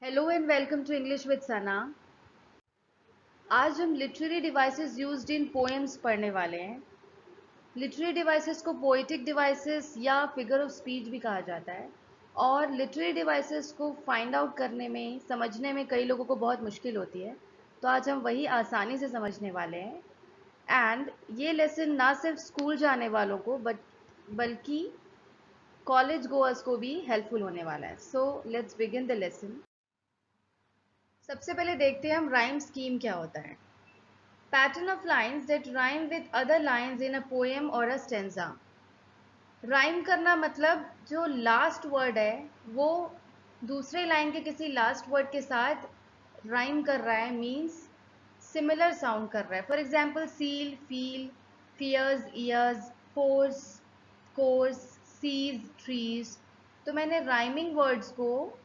Hello and welcome to English with Sana. आज हम literary devices used in poems पढ़ने वाले हैं। लिटरेरी डिवाइसेस को पोएटिक डिवाइसेस या फिगर ऑफ स्पीच भी कहा जाता है और लिटरेरी डिवाइसेस को फाइंड आउट करने में, समझने में कई लोगों को बहुत मुश्किल होती है। तो आज हम वही आसानी से समझने वाले हैं एंड ये लेसन ना सिर्फ स्कूल जाने वालों को बल्कि कॉलेज गोअर्स को भी हेल्पफुल होने वाला है। So let's begin the lesson. सबसे पहले देखते हैं हम राइम स्कीम क्या होता है। Pattern of lines that rhyme with other lines in a poem or a stanza. Rhyme करना मतलब जो लास्ट वर्ड है वो दूसरे लाइन के किसी लास्ट वर्ड के साथ राइम कर रहा है, मीन्स सिमिलर साउंड कर रहा है। For example seal, feel, fierce, ears, force, course, seas, trees. तो मैंने राइमिंग वर्ड्स को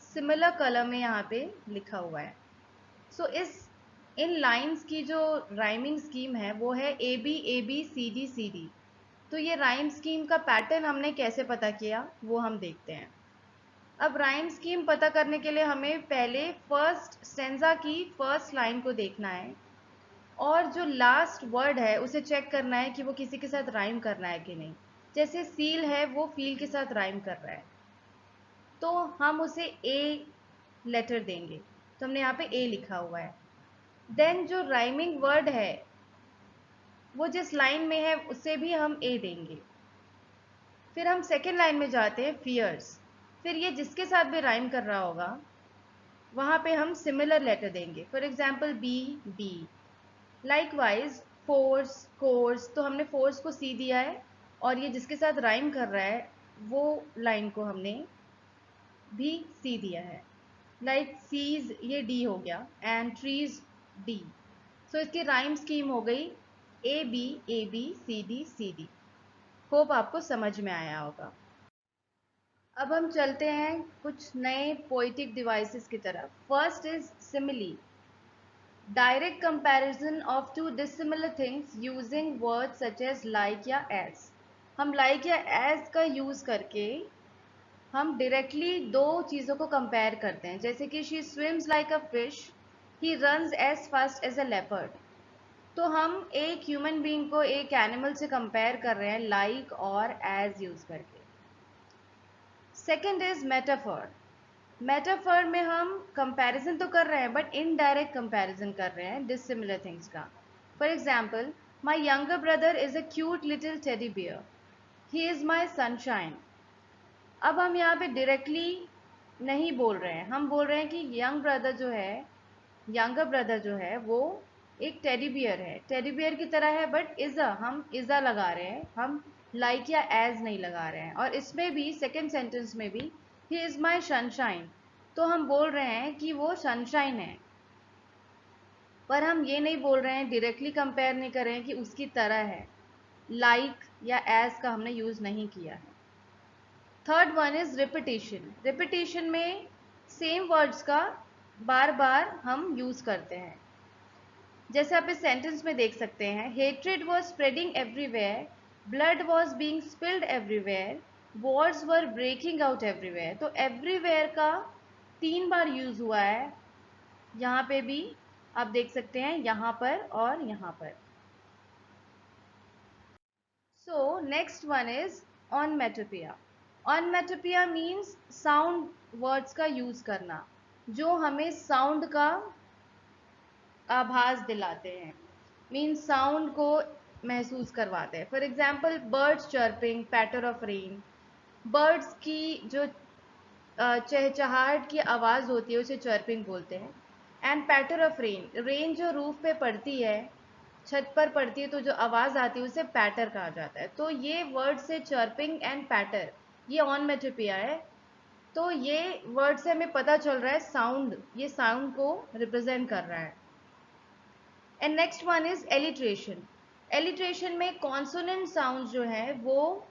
सिमिलर कलर में यहाँ पे लिखा हुआ है। सो इस इन लाइंस की जो राइमिंग स्कीम है वो है A B C D C D. तो ये राइम स्कीम का पैटर्न हमने कैसे पता किया वो हम देखते हैं। अब राइम स्कीम पता करने के लिए हमें पहले फर्स्ट स्टेंजा की फर्स्ट लाइन को देखना है और जो लास्ट वर्ड है उसे चेक करना है कि वो किसी के साथ राइम करना है कि नहीं। जैसे सील है वो फील के साथ राइम कर रहा है तो हम उसे ए लेटर देंगे। तो हमने यहाँ पे ए लिखा हुआ है। देन जो राइमिंग वर्ड है वो जिस लाइन में है उसे भी हम ए देंगे। फिर हम सेकेंड लाइन में जाते हैं, फियर्स। फिर ये जिसके साथ भी राइम कर रहा होगा वहाँ पे हम सिमिलर लेटर देंगे। For example B, D. Likewise force, course. तो हमने फोर्स को सी दिया है और ये जिसके साथ राइम कर रहा है वो लाइन को हमने भी सी दिया है। लाइक सीज ये डी हो गया एंड ट्रीज डी। सो इसकी राइम स्कीम हो गई A B C D C D. Hope आपको समझ में आया होगा। अब हम चलते हैं कुछ नए पोइटिक डिवाइसेस की तरफ। First is simile, direct comparison of two dissimilar things using words such as like या एज। हम लाइक या एज का यूज करके हम डायरेक्टली दो चीज़ों को कंपेयर करते हैं। जैसे कि she swims like a fish, he runs as fast as a leopard. तो हम एक ह्यूमन बीइंग को एक एनिमल से कंपेयर कर रहे हैं लाइक और एज यूज करके। Second is metaphor. मेटाफर में हम कंपैरिजन तो कर रहे हैं बट इनडायरेक्ट कंपैरिजन कर रहे हैं डिसिमिलर थिंग्स का। For example, my younger brother is a cute little teddy bear, he is my sunshine. अब हम यहाँ पे डायरेक्टली नहीं बोल रहे हैं, हम बोल रहे हैं कि यंगर ब्रदर जो है वो एक टेडी बियर है, टेडी बियर की तरह है, बट इज़ा, हम इज़ा लगा रहे हैं, हम लाइक या एज नहीं लगा रहे हैं। और इसमें भी सेकेंड सेंटेंस में भी ही इज़ माई सनशाइन, तो हम बोल रहे हैं कि वो सनशाइन है, पर हम ये नहीं बोल रहे हैं, डायरेक्टली कंपेयर नहीं कर रहे हैं कि उसकी तरह है। लाइक या एज का हमने यूज़ नहीं किया है। Third one is repetition. Repetition में सेम वर्ड्स का बार बार हम यूज करते हैं। जैसे आप इस सेंटेंस में देख सकते हैं, hatred was spreading everywhere, blood was being spilled everywhere, wars were breaking out everywhere. तो एवरीवेयर का 3 बार यूज हुआ है। यहाँ पे भी आप देख सकते हैं, यहाँ पर और यहाँ पर। So next one is onomatopoeia. Onomatopoeia means sound words का यूज करना जो हमें साउंड का आभास दिलाते हैं, मीन्स साउंड को महसूस करवाते हैं। For example, birds chirping, patter of rain. Birds की जो चहचहाहट की आवाज़ होती है उसे चर्पिंग बोलते हैं। एंड पैटर ऑफ रेन, रेन जो रूफ पे पड़ती है, छत पर पड़ती है, तो जो आवाज़ आती है उसे पैटर कहा जाता है। तो ये वर्ड से चर्पिंग एंड पैटर, ये ऑनमेटोपिया है। तो ये वर्ड से हमें पता चल रहा है साउंड, ये साउंड को रिप्रेजेंट कर रहा है। And next one is alliteration. Alliteration में कॉन्सोनेंट साउंड जो है वो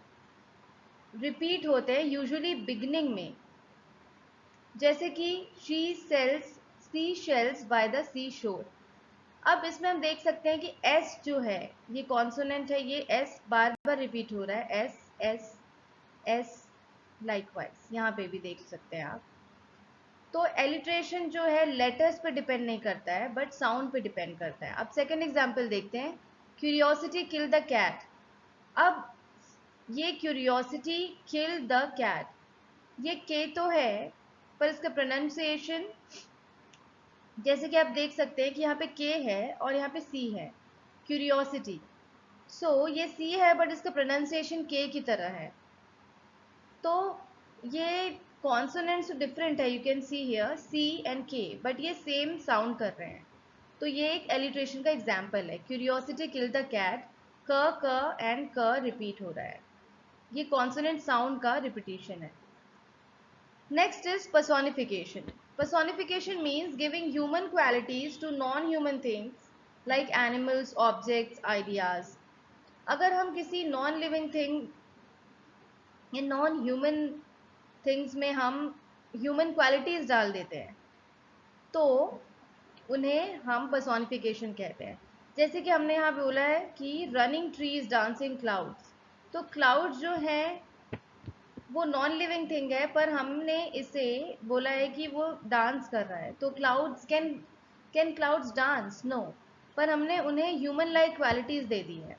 रिपीट होते हैं, यूजुअली बिगनिंग में। जैसे कि she sells sea shells by the sea shore. अब इसमें हम देख सकते हैं कि एस जो है ये कॉन्सोनेंट है, ये एस बार बार रिपीट हो रहा है, एस एस एस। लाइकवाइज यहाँ पे भी देख सकते हैं आप। तो एलिट्रेशन जो है लेटर्स पे डिपेंड नहीं करता है बट साउंड पे डिपेंड करता है। अब सेकंड एग्जांपल देखते हैं, क्यूरियोसिटी किल द कैट। अब ये क्यूरियोसिटी किल द कैट, ये के तो है पर इसका प्रोनाउंसिएशन, जैसे कि आप देख सकते हैं कि यहाँ पे के है और यहाँ पे सी है, क्यूरियोसिटी। सो ये सी है बट इसका प्रोनाउंसिएशन के की तरह है। तो ये कॉन्सोनेंट्स डिफरेंट है, you can see here C and K, but ये सेम साउंड कर रहे हैं। तो ये एक एलिट्रेशन का एग्जाम्पल है, क्यूरियोसिटी किल द कैट, क एंड क रिपीट हो रहा है, ये कॉन्सोनेंट साउंड का रिपीटिशन है। Next is personification. Personification means giving human qualities to non-human things like animals, objects, ideas. अगर हम किसी नॉन लिविंग थिंग या नॉन ह्यूमन थिंग्स में हम ह्यूमन क्वालिटीज डाल देते हैं तो उन्हें हम पर्सोनिफिकेशन कहते हैं। जैसे कि हमने यहाँ बोला है कि रनिंग ट्रीज डांसिंग क्लाउड्स, तो क्लाउड्स जो है वो नॉन लिविंग थिंग है पर हमने इसे बोला है कि वो डांस कर रहा है, तो clouds can clouds dance? No, पर हमने उन्हें ह्यूमन लाइक क्वालिटीज दे दी है,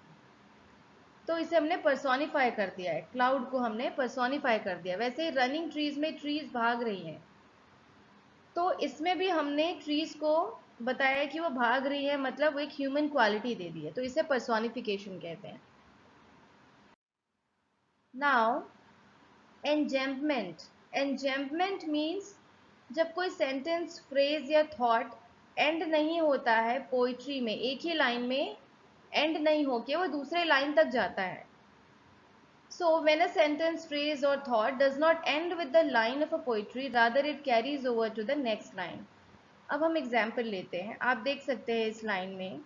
तो इसे हमने पर्सोनिफाई कर दिया है, क्लाउड को हमने पर्सोनिफाई कर दिया। वैसे ही रनिंग ट्रीज में ट्रीज भाग रही हैं, तो इसमें भी हमने ट्रीज को बताया कि वो भाग रही है, मतलब वो एक ह्यूमन क्वालिटी दे दी है, तो इसे पर्सोनिफिकेशन कहते हैं। नाउ एनजेम्पमेंट। एनजेम्पमेंट मीन्स जब कोई सेंटेंस, फ्रेज या थॉट एंड नहीं होता है पोइट्री में, एक ही लाइन में एंड नहीं होके वो दूसरे लाइन तक जाता है। So when a sentence, phrase or thought does not end with the line of a poetry, rather it carries over to the next line. अब हम एग्जाम्पल लेते हैं, आप देख सकते हैं इस लाइन में,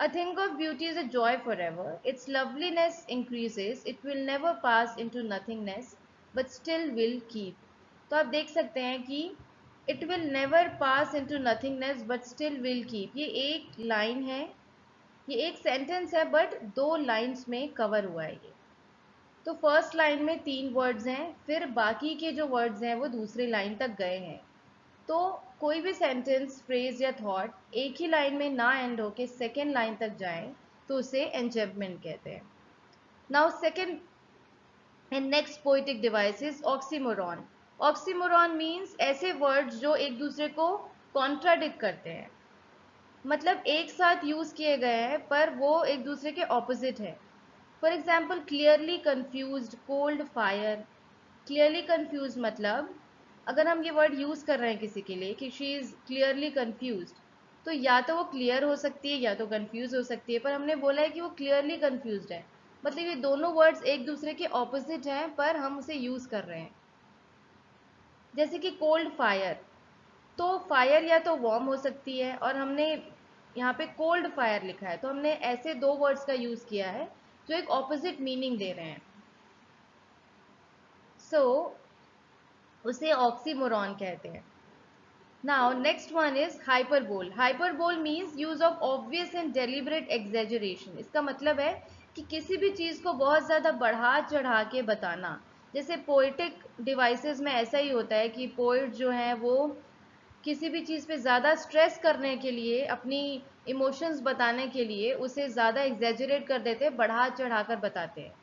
A thing of beauty is a joy forever. Its loveliness increases. It will never pass into nothingness, but still will keep. तो आप देख सकते हैं कि It will never pass into nothingness, but still will keep. ये एक line है, ये एक सेंटेंस है बट दो लाइन्स में कवर हुआ है ये। तो फर्स्ट लाइन में 3 वर्ड्स हैं, फिर बाकी के जो वर्ड्स हैं वो दूसरी लाइन तक गए हैं। तो कोई भी सेंटेंस, फ्रेज या थॉट एक ही लाइन में ना एंड होके सेकेंड लाइन तक जाए तो उसे एन्जेम्पमेंट कहते हैं। Now second and next poetic device is oxymoron. Oxymoron means ऐसे वर्ड्स जो एक दूसरे को कॉन्ट्राडिक्ट करते हैं, मतलब एक साथ यूज किए गए हैं पर वो एक दूसरे के ऑपोजिट है। For example clearly confuse, cold fire. Clearly confuse मतलब अगर हम ये वर्ड यूज कर रहे हैं किसी के लिए कि शी इज क्लियरली कन्फ्यूज, तो या तो वो क्लियर हो सकती है या तो कन्फ्यूज हो सकती है, पर हमने बोला है कि वो क्लियरली कन्फ्यूज है, मतलब ये दोनों वर्ड्स एक दूसरे के ऑपोजिट हैं पर हम उसे यूज कर रहे हैं। जैसे कि कोल्ड फायर, तो फायर या तो वार्म हो सकती है और हमने यहाँ पे कोल्ड फायर लिखा है, तो हमने ऐसे दो वर्ड्स का यूज किया है जो एक ऑपोजिट मीनिंग दे रहे हैं। सो उसे ऑक्सीमोरॉन कहते हैं। Now next one is hyperbole. Hyperbole means use of obvious and deliberate exaggeration. इसका मतलब है कि किसी भी चीज को बहुत ज्यादा बढ़ा चढ़ा के बताना। जैसे पोएटिक डिवाइसेस में ऐसा ही होता है कि पोएट जो है वो किसी भी चीज़ पे ज़्यादा स्ट्रेस करने के लिए, अपनी इमोशंस बताने के लिए उसे ज़्यादा एग्जेजरेट कर देते हैं, बढ़ा चढ़ा कर बताते हैं।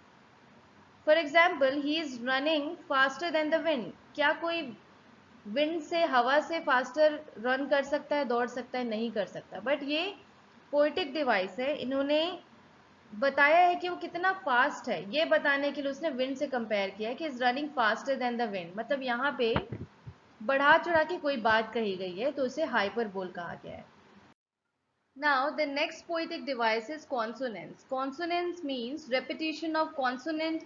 For example, he is running faster than the wind. क्या कोई विंड से, हवा से फास्टर रन कर सकता है, दौड़ सकता है? नहीं कर सकता। बट ये पोएटिक डिवाइस है, इन्होंने बताया है कि वो कितना फास्ट है, ये बताने के लिए उसने विंड से कंपेयर किया है कि is running faster than the wind, मतलब यहाँ पे बढ़ा चढ़ा के कोई बात कही गई है तो उसे हाइपरबोल कहा गया है। Now the next poetic device is consonants. Consonants means repetition of consonant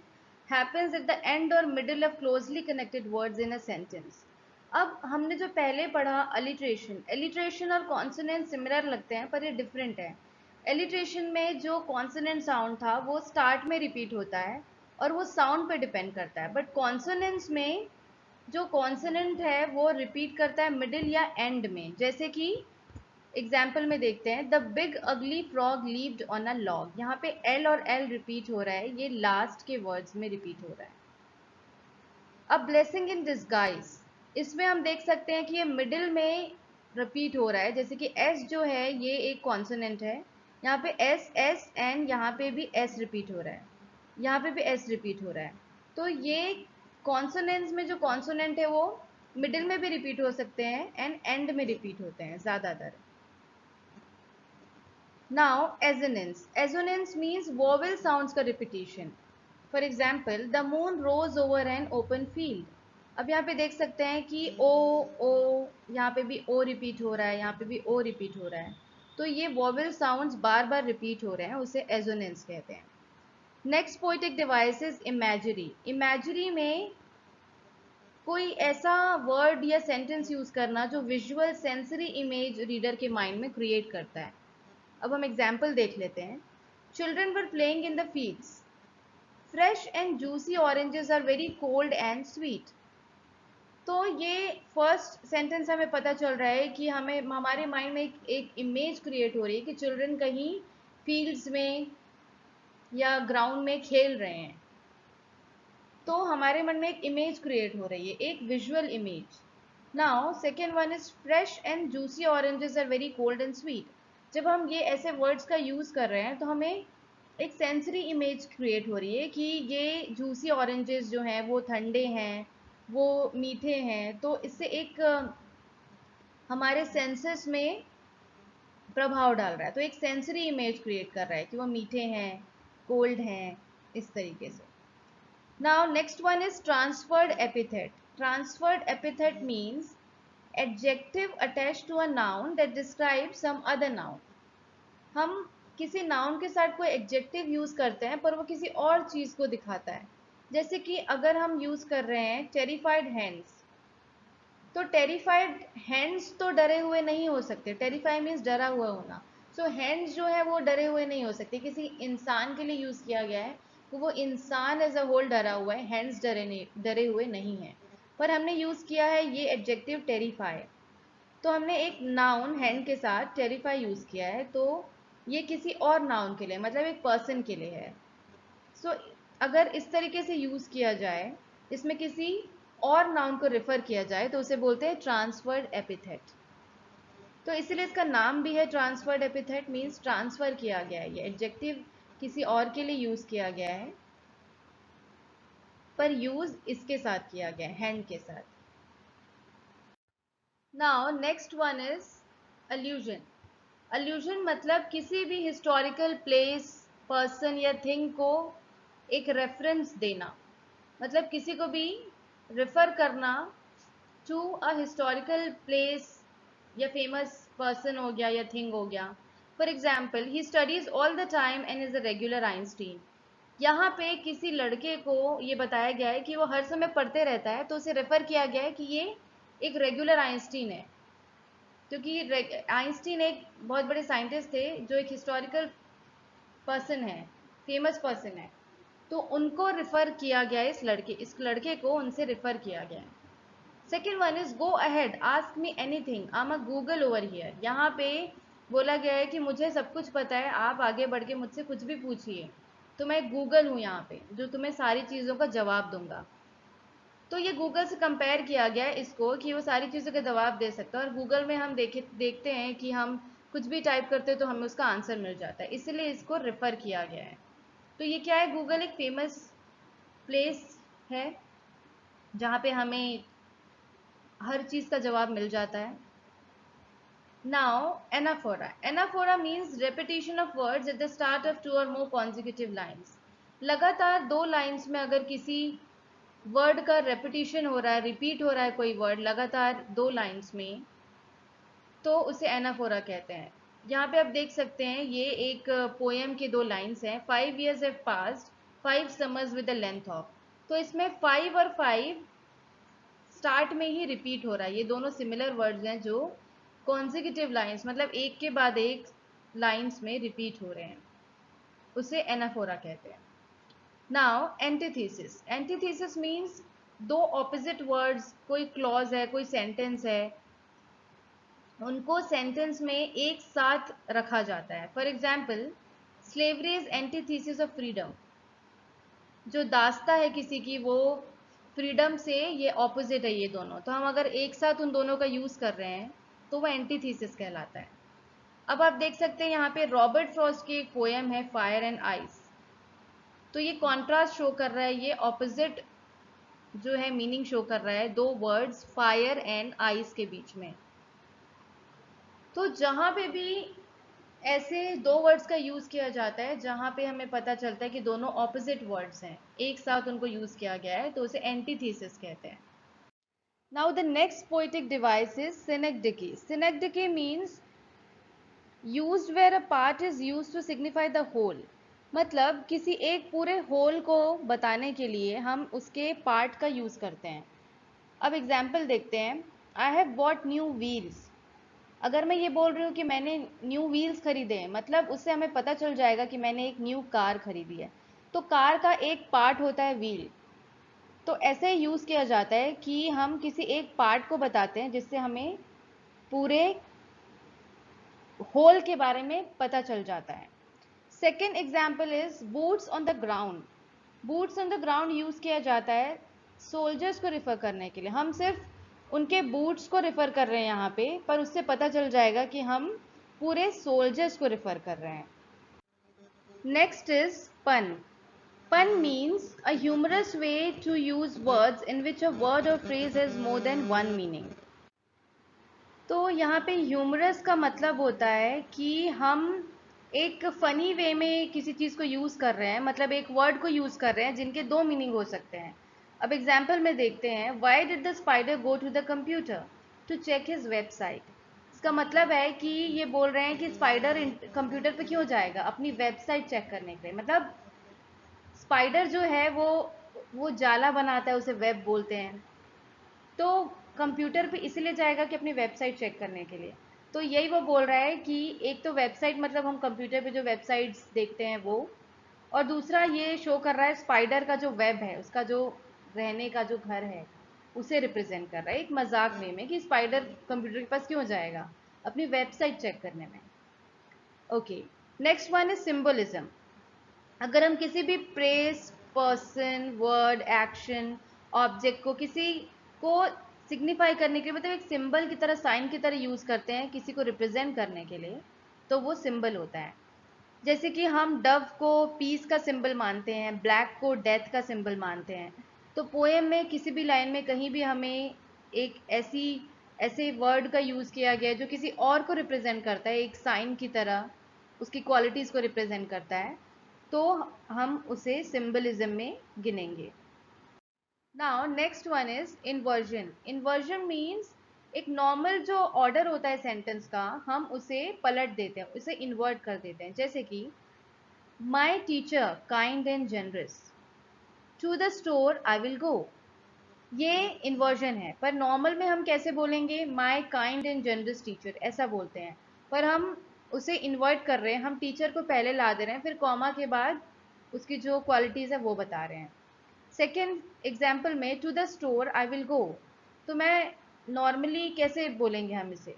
happens at the end or middle of closely connected words in a sentence. अब हमने जो पहले पढ़ा अलिट्रेशन, एलिट्रेशन और कॉन्सोनेंट सिमिलर लगते हैं पर ये डिफरेंट है। एलिट्रेशन में जो कॉन्सोनेंट साउंड था वो स्टार्ट में रिपीट होता है और वो साउंड पे डिपेंड करता है, बट कॉन्सोनेंट्स में जो कॉन्सोनेंट है वो रिपीट करता है मिडिल या एंड में। जैसे कि एग्जाम्पल में देखते हैं, द बिग अगली frog levied on a log. यहाँ पे एल और एल रिपीट हो रहा है, ये लास्ट के वर्ड्स में रिपीट हो रहा है। A blessing in disguise. इसमें हम देख सकते हैं कि ये मिडिल में रिपीट हो रहा है, जैसे कि एस जो है ये एक कॉन्सोनेंट है, यहाँ पे एस एस एंड यहाँ पे भी एस रिपीट हो रहा है, यहाँ पे भी एस रिपीट हो रहा है। तो ये कॉन्सोनेंट्स में जो कॉन्सोनेंट है वो मिडिल में भी रिपीट हो सकते हैं एंड एंड में रिपीट होते हैं ज़्यादातर। Now assonance, assonance means vowel sounds का repetition. For example, the moon rose over an open field. अब यहाँ पे देख सकते हैं कि ओ, यहाँ पे भी ओ रिपीट हो रहा है, यहाँ पे भी ओ रिपीट हो रहा है। तो ये वोवेल साउंड्स बार बार रिपीट हो रहे हैं, उसे एजोनेंस कहते हैं। Next poetic device is imagery. Imagery में कोई ऐसा वर्ड या सेंटेंस यूज करना जो विजुअल सेंसरी इमेज रीडर के माइंड में क्रिएट करता है। अब हम एग्जाम्पल देख लेते हैं। Children were playing in the fields, fresh and juicy oranges are very cold and sweet. तो ये फर्स्ट सेंटेंस हमें पता चल रहा है कि हमें हमारे माइंड में एक इमेज क्रिएट हो रही है कि चिल्ड्रन कहीं फील्ड्स में या ग्राउंड में खेल रहे हैं। तो हमारे मन में एक इमेज क्रिएट हो रही है, एक visual image. Now second one is fresh and juicy oranges are very cold and sweet. जब हम ये ऐसे वर्ड्स का यूज कर रहे हैं तो हमें एक सेंसरी इमेज क्रिएट हो रही है कि ये जूसी ऑरेंजेस जो हैं वो ठंडे हैं, वो मीठे हैं। तो इससे एक हमारे सेंसेस में प्रभाव डाल रहा है, तो एक सेंसरी इमेज क्रिएट कर रहा है कि वो मीठे हैं, कोल्ड हैं, इस तरीके से। Now next one is transferred epithet. Transferred epithet means adjective attached to a noun that describes some other noun. हम किसी नाउन के साथ कोई एडजेक्टिव यूज करते हैं पर वो किसी और चीज को दिखाता है। जैसे कि अगर हम यूज कर रहे हैं टेरिफाइड हैंड्स, तो टेरिफाइड हैंड्स तो डरे हुए नहीं हो सकते, टेरिफाई मीन्स डरा हुआ होना। सो हैंड्स जो है वो डरे हुए नहीं हो सकते, किसी इंसान के लिए यूज किया गया है तो वो इंसान एज अ होल डरा हुआ है, हैंड्स डरे हुए नहीं है। पर हमने यूज किया है ये एडजेक्टिव टेरिफाई, तो हमने एक नाउन हैंड के साथ टेरिफाई यूज किया है, तो ये किसी और नाउन के लिए मतलब एक पर्सन के लिए है। सो अगर इस तरीके से यूज किया जाए, इसमें किसी और नाउन को रेफर किया जाए तो उसे बोलते हैं ट्रांसफर्ड एपिथेट। तो इसीलिए इसका नाम भी है ट्रांसफर्ड एपिथेट, मीन्स ट्रांसफर किया गया है, ये एडजेक्टिव किसी और के लिए यूज किया गया है पर यूज इसके साथ किया गया है, हैंड के साथ। Now next one is allusion. Allusion मतलब किसी भी हिस्टोरिकल प्लेस, पर्सन या थिंग को एक रेफरेंस देना, मतलब किसी को भी रेफर करना टू अ हिस्टोरिकल प्लेस या फेमस पर्सन हो गया या थिंग हो गया। For example, he studies all the time and is a regular Einstein. यहाँ पे किसी लड़के को ये बताया गया है कि वो हर समय पढ़ते रहता है, तो उसे रेफर किया गया है कि ये एक रेगुलर आइंस्टीन है, क्योंकि आइंस्टीन एक बहुत बड़े साइंटिस्ट थे जो एक हिस्टोरिकल पर्सन है, फेमस पर्सन है। तो उनको रिफर किया गया है, इस लड़के को उनसे रिफर किया गया है। Second one is go ahead ask me anything, I am a Google over here. यहाँ पे बोला गया है कि मुझे सब कुछ पता है, आप आगे बढ़ के मुझसे कुछ भी पूछिए, तो मैं गूगल हूँ यहाँ पे जो तुम्हें सारी चीज़ों का जवाब दूंगा। तो ये गूगल से कंपेयर किया गया है इसको कि वो सारी चीज़ों का जवाब दे सकता है, और गूगल में हम देखते हैं कि हम कुछ भी टाइप करते हैं तो हमें उसका आंसर मिल जाता है, इसीलिए इसको रेफर किया गया है। तो ये क्या है, गूगल एक फेमस प्लेस है जहाँ पे हमें हर चीज़ का जवाब मिल जाता है। Now, anaphora. Anaphora means repetition of words at the start of two or more consecutive lines. लगातार दो लाइन्स में अगर किसी वर्ड का रेपिटिशन हो रहा है, रिपीट हो रहा है कोई वर्ड लगातार दो लाइन्स में, तो उसे एनाफोरा कहते हैं। यहाँ पे आप देख सकते हैं ये एक पोएम की दो लाइन्स हैं। 5 years have passed, 5 summers with the length of। तो इसमें 5 और 5 स्टार्ट में ही रिपीट हो रहा है, ये दोनों सिमिलर वर्ड्स हैं जो कॉन्जिक्यूटिव लाइंस मतलब एक के बाद एक लाइंस में रिपीट हो रहे हैं, उसे एनाफोरा कहते हैं। Now antithesis. एंटीथीसिस मीन्स दो ऑपोजिट वर्ड्स, कोई क्लॉज है, कोई सेंटेंस है, उनको सेंटेंस में एक साथ रखा जाता है। For example, slavery is antithesis of freedom. जो दास्ता है किसी की वो फ्रीडम से ये ऑपोजिट है ये दोनों, तो हम अगर एक साथ उन दोनों का यूज़ कर रहे हैं तो वो एंटीथीसिस कहलाता है। अब आप देख सकते हैं यहाँ पे रॉबर्ट फ्रॉस्ट की एक पोएम है फायर एंड आइस, तो ये कॉन्ट्रास्ट शो कर रहा है, ये ऑपोजिट जो है मीनिंग शो कर रहा है दो वर्ड्स फायर एंड आइस के बीच में। तो जहाँ पे भी ऐसे दो वर्ड्स का यूज़ किया जाता है जहाँ पे हमें पता चलता है कि दोनों ऑपोजिट वर्ड्स हैं, एक साथ उनको यूज़ किया गया है, तो उसे एंटीथीसिस कहते हैं। Now the next poetic device is synecdoche. Synecdoche means used where a part is used to signify the whole, मतलब किसी एक पूरे होल को बताने के लिए हम उसके पार्ट का यूज़ करते हैं। अब एग्जाम्पल देखते हैं, I have bought new wheels. अगर मैं ये बोल रही हूँ कि मैंने न्यू व्हील्स खरीदे हैं, मतलब उससे हमें पता चल जाएगा कि मैंने एक न्यू कार खरीदी है। तो कार का एक पार्ट होता है व्हील, तो ऐसे यूज़ किया जाता है कि हम किसी एक पार्ट को बताते हैं जिससे हमें पूरे होल के बारे में पता चल जाता है। Second example is boots on the ground. Boots on the ground use किया जाता है सोल्जर्स को रिफर करने के लिए। हम सिर्फ उनके बूट्स को रिफर कर रहे हैं यहाँ पे, पर उससे पता चल जाएगा कि हम पूरे सोल्जर्स को रिफर कर रहे हैं। Next is pun. Pun means a humorous way to use words in which a word or phrase has more than one meaning. तो यहाँ पे ह्यूमरस का मतलब होता है कि हम एक फ़नी वे में किसी चीज़ को यूज़ कर रहे हैं, मतलब एक वर्ड को यूज़ कर रहे हैं जिनके दो मीनिंग हो सकते हैं। अब एग्जाम्पल में देखते हैं, why did the spider go to the computer to check his website. इसका मतलब है कि ये बोल रहे हैं कि स्पाइडर कंप्यूटर पे क्यों जाएगा, अपनी वेबसाइट चेक करने के लिए। मतलब स्पाइडर जो है वो जाला बनाता है, उसे वेब बोलते हैं, तो कंप्यूटर पे इसलिए जाएगा कि अपनी वेबसाइट चेक करने के लिए। तो यही वो बोल रहा है कि एक तो वेबसाइट मतलब हम कंप्यूटर पे जो वेबसाइट्स देखते हैं वो, और दूसरा ये शो कर रहा है स्पाइडर का जो वेब है, उसका जो रहने का जो घर है, उसे रिप्रेजेंट कर रहा है एक मजाक वे में कि स्पाइडर कंप्यूटर के पास क्यों जाएगा, अपनी वेबसाइट चेक करने में। Okay, next one is symbolism. अगर हम किसी भी place, person, word, action, object को किसी को सिग्निफाई करने के लिए, मतलब एक सिंबल की तरह, साइन की तरह यूज़ करते हैं किसी को रिप्रेजेंट करने के लिए, तो वो सिंबल होता है। जैसे कि हम डव को पीस का सिंबल मानते हैं, ब्लैक को डेथ का सिंबल मानते हैं। तो पोएम में किसी भी लाइन में कहीं भी हमें एक ऐसे वर्ड का यूज़ किया गया है जो किसी और को रिप्रेजेंट करता है, एक साइन की तरह उसकी क्वालिटीज़ को रिप्रेजेंट करता है, तो हम उसे सिंबलिज्म में गिनेंगे। Now next one is inversion. Inversion means एक नॉर्मल जो ऑर्डर होता है सेंटेंस का, हम उसे पलट देते हैं, उसे इन्वर्ट कर देते हैं। जैसे कि my teacher kind and generous, to the store I will go. ये इन्वर्जन है, पर नॉर्मल में हम कैसे बोलेंगे, my kind and generous teacher, ऐसा बोलते हैं। पर हम उसे इन्वर्ट कर रहे हैं, हम टीचर को पहले ला दे रहे हैं, फिर कॉमा के बाद उसकी जो क्वालिटीज़ है वो बता रहे हैं। सेकेंड एग्जाम्पल में to the store I will go, तो मैं नॉर्मली कैसे बोलेंगे हम इसे,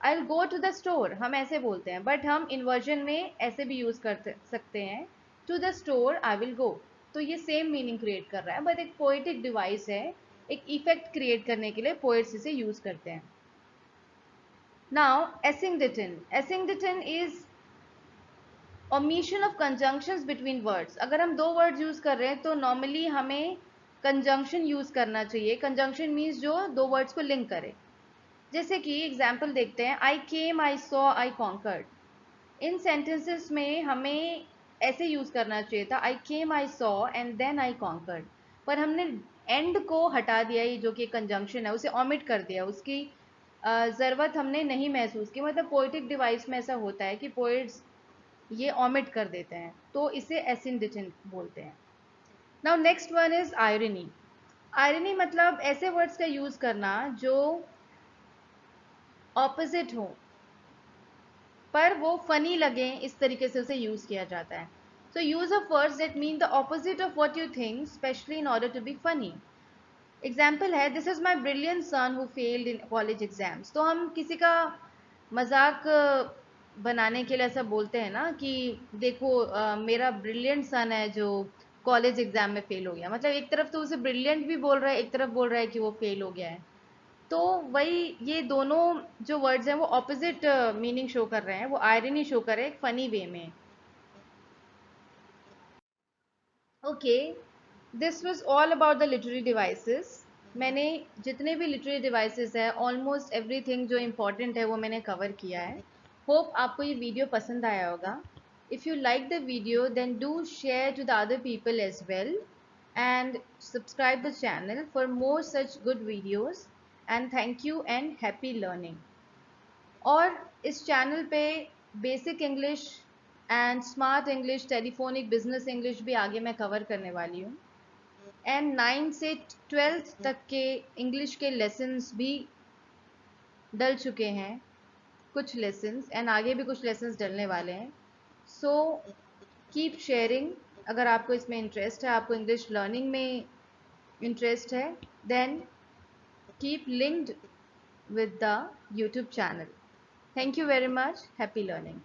I will go to the store, हम ऐसे बोलते हैं, बट हम इन्वर्जन में ऐसे भी यूज़ कर सकते हैं, to the store I will go. तो ये सेम मीनिंग क्रिएट कर रहा है, बट एक पोएटिक डिवाइस है, एक इफेक्ट क्रिएट करने के लिए पोएट्स इसे यूज़ करते हैं। Now asyndeton. Asyndeton is omission of conjunctions between words. अगर हम दो वर्ड्स यूज़ कर रहे हैं तो नॉर्मली हमें कंजंक्शन यूज़ करना चाहिए। कंजंक्शन मीन्स जो दो वर्ड्स को लिंक करे। जैसे कि एग्जाम्पल देखते हैं, I came, I saw, I conquered. इन सेंटेंसेस में हमें ऐसे यूज़ करना चाहिए था, I came, I saw and then I conquered, पर हमने एंड को हटा दिया, ये जो कि कंजंक्शन है उसे ऑमिट कर दिया, उसकी ज़रूरत हमने नहीं महसूस की। मतलब पोएटिक डिवाइस में ऐसा होता है कि पोएट्स ये ऑमिट कर देते हैं, तो इसे एसिंडिटेंट बोलते हैं। Now next one is irony. Irony मतलब ऐसे वर्ड्स का यूज़ करना जो ऑपोजिट हो पर वो फनी लगे, इस तरीके से उसे यूज़ किया जाता है। So use of words that mean the opposite of what you think, especially in order to be funny. Example है, this is my brilliant son who failed in college exams. तो हम किसी का मजाक बनाने के लिए ऐसा बोलते हैं ना कि देखो मेरा ब्रिलियंट सन है जो कॉलेज एग्जाम में फेल हो गया, मतलब एक तरफ तो उसे ब्रिलियंट भी बोल रहा है, एक तरफ बोल रहा है कि वो फेल हो गया है। तो वही, ये दोनों जो वर्ड्स हैं वो ऑपोजिट मीनिंग शो कर रहे हैं, वो आयरनी शो कर रहे हैं एक फनी वे में। Okay, this was all about the literary devices. मैंने जितने भी लिटरेरी डिवाइसेस हैं, ऑलमोस्ट एवरीथिंग जो इम्पोर्टेंट है वो मैंने कवर किया है। होप आपको ये वीडियो पसंद आया होगा। If you like the video then do share to the other people as well and subscribe the channel for more such good videos, and thank you and happy learning। और इस channel पे basic English and smart English, telephonic business English भी आगे मैं cover करने वाली हूँ, and 9 से 12th तक के इंग्लिश के लेसन्स भी डल चुके हैं, कुछ लेसन्स, एंड आगे भी कुछ लेसन्स डलने वाले हैं। So keep sharing. अगर आपको इसमें इंटरेस्ट है, आपको इंग्लिश लर्निंग में इंटरेस्ट है, then keep linked with the YouTube channel। Thank you very much. Happy learning।